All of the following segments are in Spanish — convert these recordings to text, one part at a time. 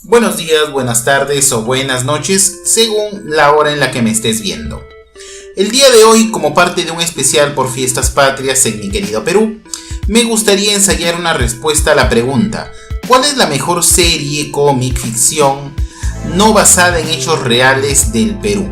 Buenos días, buenas tardes o buenas noches, según la hora en la que me estés viendo. El día de hoy, como parte de un especial por Fiestas Patrias en mi querido Perú, me gustaría ensayar una respuesta a la pregunta: ¿cuál es la mejor serie, cómic, ficción, no basada en hechos reales del Perú?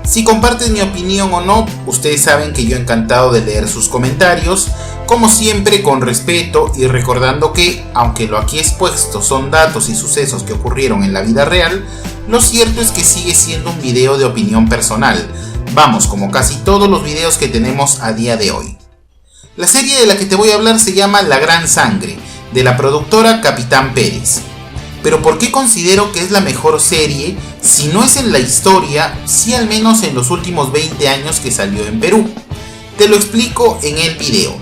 Si compartes mi opinión o no, ustedes saben que yo encantado de leer sus comentarios, como siempre con respeto y recordando que, aunque lo aquí expuesto son datos y sucesos que ocurrieron en la vida real, lo cierto es que sigue siendo un video de opinión personal, vamos, como casi todos los videos que tenemos a día de hoy. La serie de la que te voy a hablar se llama La Gran Sangre, de la productora Capitán Pérez. Pero ¿por qué considero que es la mejor serie si no es en la historia, sí al menos en los últimos 20 años que salió en Perú? Te lo explico en el video.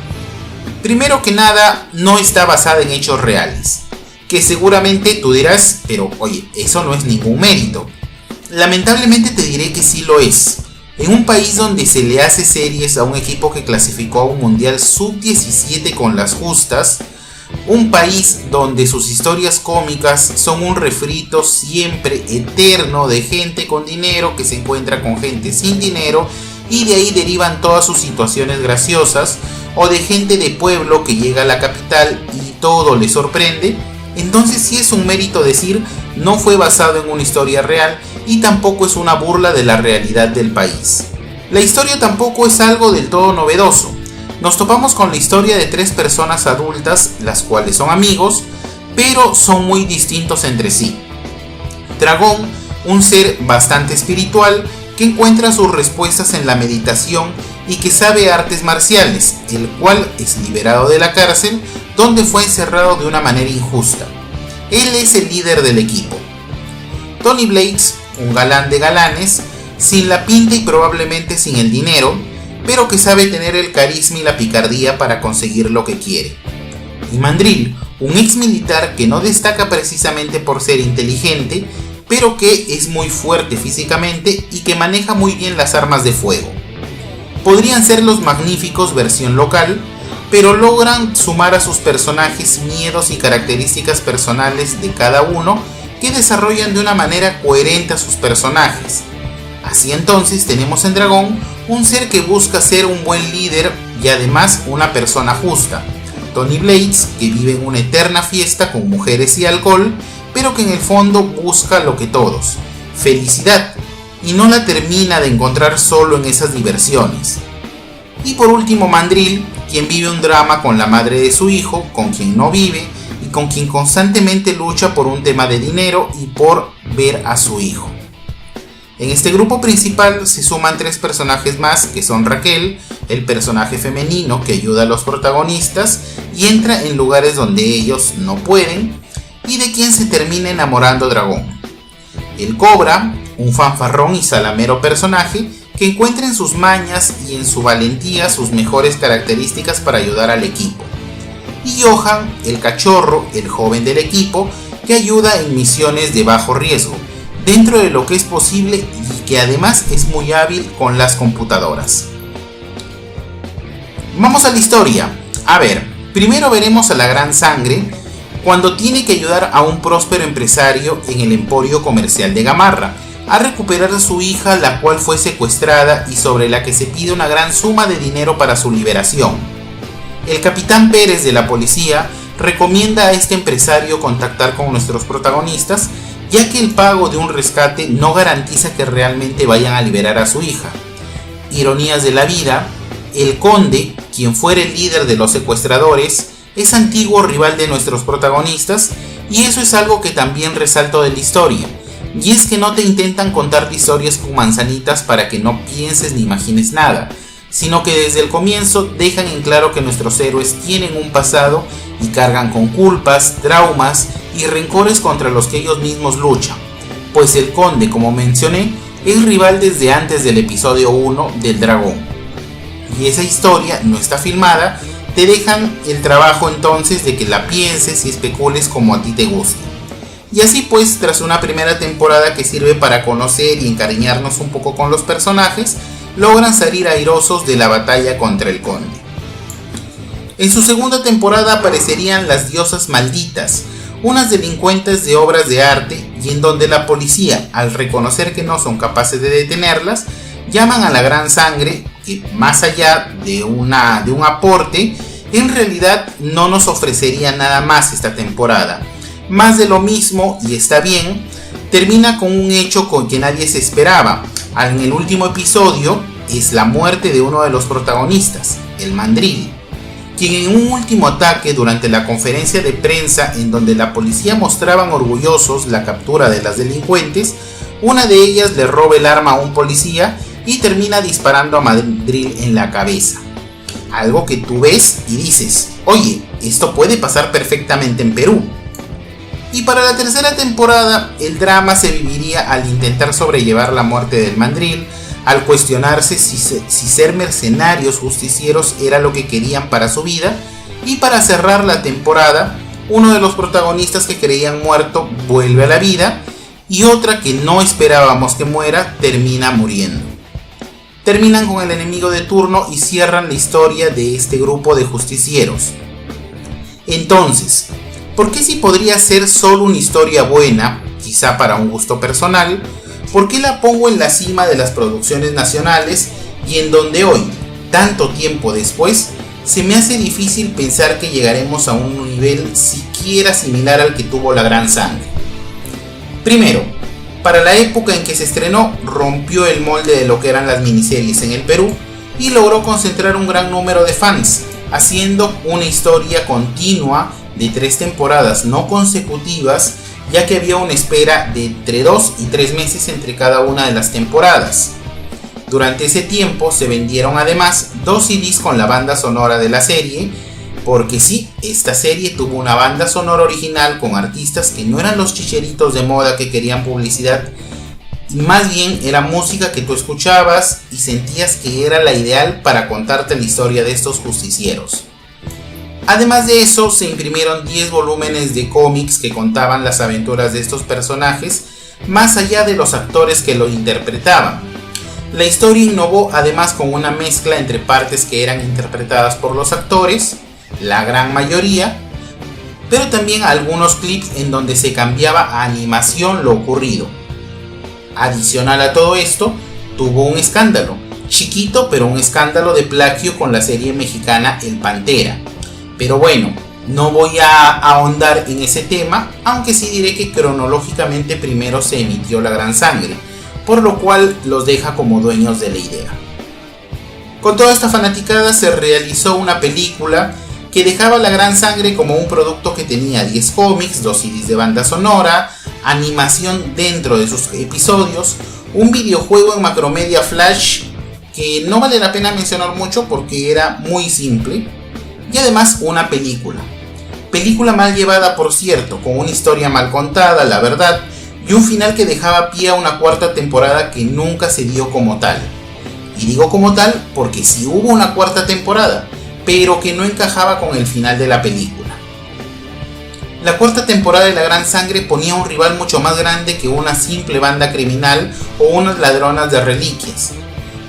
Primero que nada, no está basada en hechos reales, que seguramente tú dirás, pero oye, eso no es ningún mérito. Lamentablemente te diré que sí lo es. En un país donde se le hace series a un equipo que clasificó a un Mundial Sub-17 con las justas, un país donde sus historias cómicas son un refrito siempre eterno de gente con dinero que se encuentra con gente sin dinero y de ahí derivan todas sus situaciones graciosas, o de gente de pueblo que llega a la capital y todo le sorprende, entonces sí es un mérito decir no fue basado en una historia real y tampoco es una burla de la realidad del país. La historia tampoco es algo del todo novedoso. Nos topamos con la historia de tres personas adultas, las cuales son amigos, pero son muy distintos entre sí. Dragón, un ser bastante espiritual que encuentra sus respuestas en la meditación y que sabe artes marciales, el cual es liberado de la cárcel donde fue encerrado de una manera injusta. Él es el líder del equipo. Tony Blades, un galán de galanes, sin la pinta y probablemente sin el dinero, pero que sabe tener el carisma y la picardía para conseguir lo que quiere. Y Mandrill, un ex militar que no destaca precisamente por ser inteligente, pero que es muy fuerte físicamente y que maneja muy bien las armas de fuego. Podrían ser los Magníficos versión local, pero logran sumar a sus personajes miedos y características personales de cada uno que desarrollan de una manera coherente a sus personajes. Así entonces tenemos en Dragón un ser que busca ser un buen líder y además una persona justa. Tony Blades, que vive en una eterna fiesta con mujeres y alcohol, pero que en el fondo busca lo que todos: felicidad, y no la termina de encontrar solo en esas diversiones. Y por último Mandrill, quien vive un drama con la madre de su hijo, con quien no vive y con quien constantemente lucha por un tema de dinero y por ver a su hijo. En este grupo principal se suman tres personajes más, que son Raquel, el personaje femenino que ayuda a los protagonistas y entra en lugares donde ellos no pueden, y de quien se termina enamorando Dragón. El Cobra, un fanfarrón y salamero personaje que encuentra en sus mañas y en su valentía sus mejores características para ayudar al equipo. Y Johan, el cachorro, el joven del equipo, que ayuda en misiones de bajo riesgo, dentro de lo que es posible y que además es muy hábil con las computadoras. Vamos a la historia. A ver, primero veremos a La Gran Sangre cuando tiene que ayudar a un próspero empresario en el emporio comercial de Gamarra a recuperar a su hija, la cual fue secuestrada y sobre la que se pide una gran suma de dinero para su liberación. El Capitán Pérez de la policía recomienda a este empresario contactar con nuestros protagonistas, ya que el pago de un rescate no garantiza que realmente vayan a liberar a su hija. Ironías de la vida, el conde, quien fuera el líder de los secuestradores, es antiguo rival de nuestros protagonistas, y eso es algo que también resalto de la historia, y es que no te intentan contar historias con manzanitas para que no pienses ni imagines nada, sino que desde el comienzo dejan en claro que nuestros héroes tienen un pasado y cargan con culpas, traumas y rencores contra los que ellos mismos luchan, pues el conde, como mencioné, es rival desde antes del episodio 1 del Dragón. Y esa historia no está filmada, te dejan el trabajo entonces de que la pienses y especules como a ti te guste. Y así pues, tras una primera temporada que sirve para conocer y encariñarnos un poco con los personajes, logran salir airosos de la batalla contra el conde. En su segunda temporada aparecerían las diosas malditas, unas delincuentes de obras de arte y en donde la policía, al reconocer que no son capaces de detenerlas, llaman a la Gran Sangre, que más allá de un aporte, en realidad no nos ofrecería nada más esta temporada. Más de lo mismo, y está bien, termina con un hecho con que nadie se esperaba. En el último episodio es la muerte de uno de los protagonistas, el Mandril, quien en un último ataque durante la conferencia de prensa en donde la policía mostraban orgullosos la captura de las delincuentes, una de ellas le roba el arma a un policía y termina disparando a Mandril en la cabeza. Algo que tú ves y dices, oye, esto puede pasar perfectamente en Perú. Y para la tercera temporada, el drama se viviría al intentar sobrellevar la muerte del Mandril, al cuestionarse si ser mercenarios justicieros era lo que querían para su vida, y para cerrar la temporada, uno de los protagonistas que creían muerto vuelve a la vida, y otra que no esperábamos que muera termina muriendo. Terminan con el enemigo de turno y cierran la historia de este grupo de justicieros. Entonces, ¿por qué si podría ser solo una historia buena, quizá para un gusto personal, por qué la pongo en la cima de las producciones nacionales y en donde hoy, tanto tiempo después, se me hace difícil pensar que llegaremos a un nivel siquiera similar al que tuvo La Gran Sangre? Primero, para la época en que se estrenó, rompió el molde de lo que eran las miniseries en el Perú y logró concentrar un gran número de fans, haciendo una historia continua de 3 temporadas no consecutivas, ya que había una espera de entre 2 y 3 meses entre cada una de las temporadas. Durante ese tiempo se vendieron además 2 CDs con la banda sonora de la serie, porque sí, esta serie tuvo una banda sonora original con artistas que no eran los chicheritos de moda que querían publicidad, y más bien era música que tú escuchabas y sentías que era la ideal para contarte la historia de estos justicieros. Además de eso, se imprimieron 10 volúmenes de cómics que contaban las aventuras de estos personajes, más allá de los actores que lo interpretaban. La historia innovó además con una mezcla entre partes que eran interpretadas por los actores, la gran mayoría, pero también algunos clips en donde se cambiaba a animación lo ocurrido. Adicional a todo esto, tuvo un escándalo, chiquito pero un escándalo de plagio con la serie mexicana El Pantera. Pero bueno, no voy a ahondar en ese tema, aunque sí diré que cronológicamente primero se emitió La Gran Sangre, por lo cual los deja como dueños de la idea. Con toda esta fanaticada se realizó una película que dejaba La Gran Sangre como un producto que tenía 10 cómics, 2 CDs de banda sonora, animación dentro de sus episodios, un videojuego en Macromedia Flash que no vale la pena mencionar mucho porque era muy simple, y además una película mal llevada, por cierto, con una historia mal contada, la verdad, y un final que dejaba pie a una 4ª temporada que nunca se dio como tal. Y digo como tal porque sí hubo una 4ª temporada, pero que no encajaba con el final de la película. La 4ª temporada de La Gran Sangre ponía un rival mucho más grande que una simple banda criminal o unas ladronas de reliquias.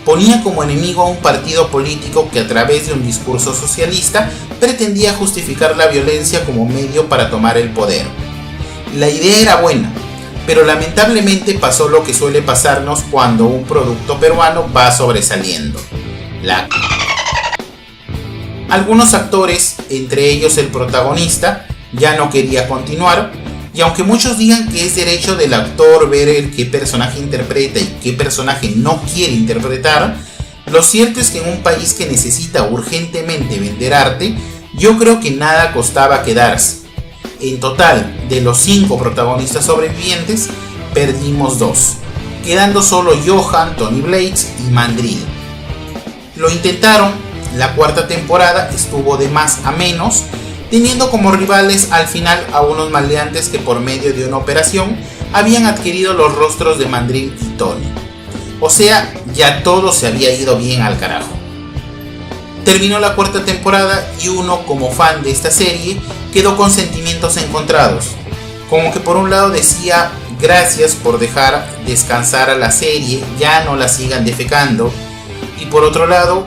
Ponía como enemigo a un partido político que a través de un discurso socialista pretendía justificar la violencia como medio para tomar el poder. La idea era buena, pero lamentablemente pasó lo que suele pasarnos cuando un producto peruano va sobresaliendo. Algunos actores, entre ellos el protagonista, ya no quería continuar, y aunque muchos digan que es derecho del actor ver qué personaje interpreta y qué personaje no quiere interpretar, lo cierto es que en un país que necesita urgentemente vender arte, yo creo que nada costaba quedarse. En total, de los 5 protagonistas sobrevivientes, perdimos 2, quedando solo Johan, Tony Blades y Mandril. Lo intentaron, la 4ª temporada estuvo de más a menos, teniendo como rivales al final a unos maleantes que por medio de una operación habían adquirido los rostros de Mandril y Tony. O sea, ya todo se había ido bien al carajo. Terminó la 4ª temporada y uno, como fan de esta serie, quedó con sentimientos encontrados. Como que por un lado decía, gracias por dejar descansar a la serie, ya no la sigan defecando. Y por otro lado,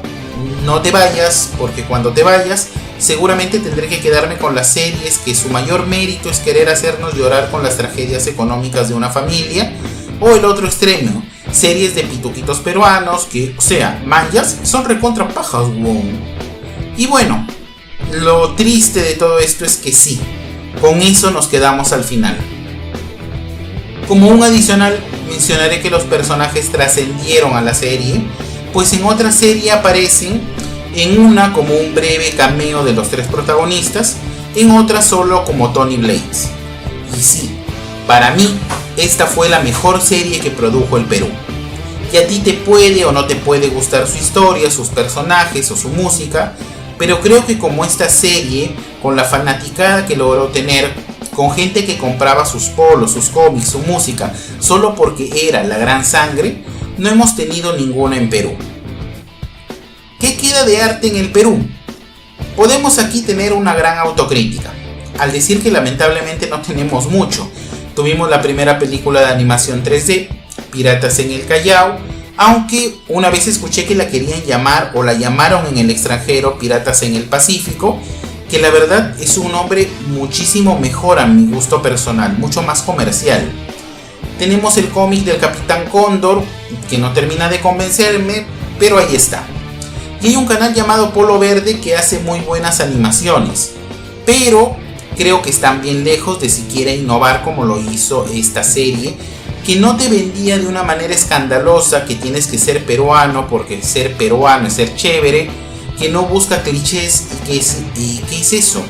no te vayas, porque cuando te vayas seguramente tendré que quedarme con las series que su mayor mérito es querer hacernos llorar con las tragedias económicas de una familia, o el otro extremo, series de pituquitos peruanos que, o sea, manjas, son recontra pajas, wow. Y bueno, lo triste de todo esto es que sí, con eso nos quedamos al final. Como un adicional, mencionaré que los personajes trascendieron a la serie, pues en otra serie aparecen, en una como un breve cameo de los tres protagonistas, en otra solo como Tony Blades. Y sí, para mí, esta fue la mejor serie que produjo el Perú. Y a ti te puede o no te puede gustar su historia, sus personajes o su música, pero creo que como esta serie, con la fanaticada que logró tener, con gente que compraba sus polos, sus cómics, su música, solo porque era la gran sangre, no hemos tenido ninguna en Perú. ¿Qué queda de arte en el Perú? Podemos aquí tener una gran autocrítica, al decir que lamentablemente no tenemos mucho. Tuvimos la primera película de animación 3D, Piratas en el Callao, aunque una vez escuché que la querían llamar o la llamaron en el extranjero Piratas en el Pacífico, que la verdad es un nombre muchísimo mejor a mi gusto personal, mucho más comercial. Tenemos el cómic del Capitán Cóndor, que no termina de convencerme, pero ahí está. Y hay un canal llamado Polo Verde que hace muy buenas animaciones, pero creo que están bien lejos de siquiera innovar como lo hizo esta serie, que no te vendía de una manera escandalosa que tienes que ser peruano porque ser peruano es ser chévere, que no busca clichés. ¿Y qué es eso?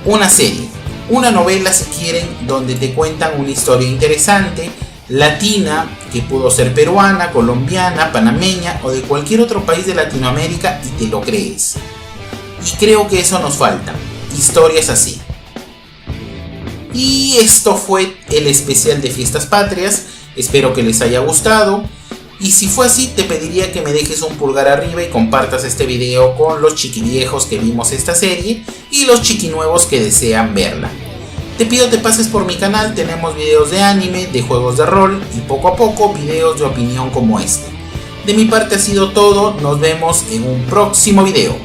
Una serie, una novela si quieren, donde te cuentan una historia interesante, latina, que pudo ser peruana, colombiana, panameña o de cualquier otro país de Latinoamérica y te lo crees. Y creo que eso nos falta, historias así. Y esto fue el especial de Fiestas Patrias, espero que les haya gustado. Y si fue así, te pediría que me dejes un pulgar arriba y compartas este video con los chiquiviejos que vimos esta serie y los chiquinuevos que desean verla. Te pido te pases por mi canal, tenemos videos de anime, de juegos de rol y poco a poco videos de opinión como este. De mi parte ha sido todo, nos vemos en un próximo video.